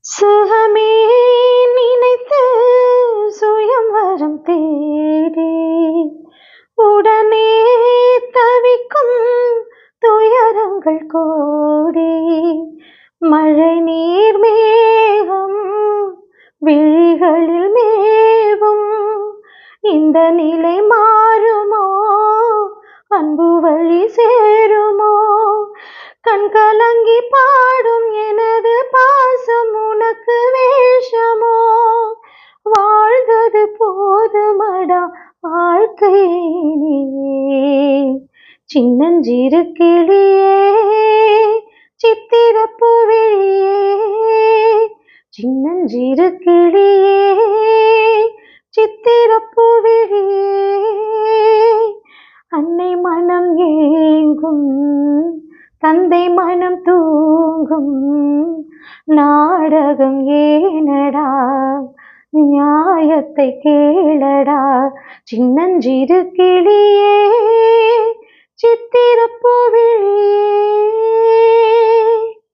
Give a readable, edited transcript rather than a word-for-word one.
சுகமே நினைத்து சுயம்வரம் தேடி உடனே தவிக்கும் துயரங்கள் கோடி மழை நீர் மேகம் விழிகளில் மேவும் இந்த நிலை மாறுமோ அன்பு வழி சேருமோ கண் கலங்கி பாடும் எனது பாசம் உனக்கு வேஷமோ வாழ்ந்தது போதுமடா வாழ்க்கையே சின்னஞ்சிறு கிளியே சித்திரப்புவிழியே சின்னஞ்சிறு கிளியே சித்திரப்புவிழியே அன்னை மனம் ஏங்கும் தந்தை மனம் தூங்கும் நாடகம் ஏனடா நியாயத்தை கேளடா சின்னஞ்சிறு கிளியே சித்திரப்புவிழியே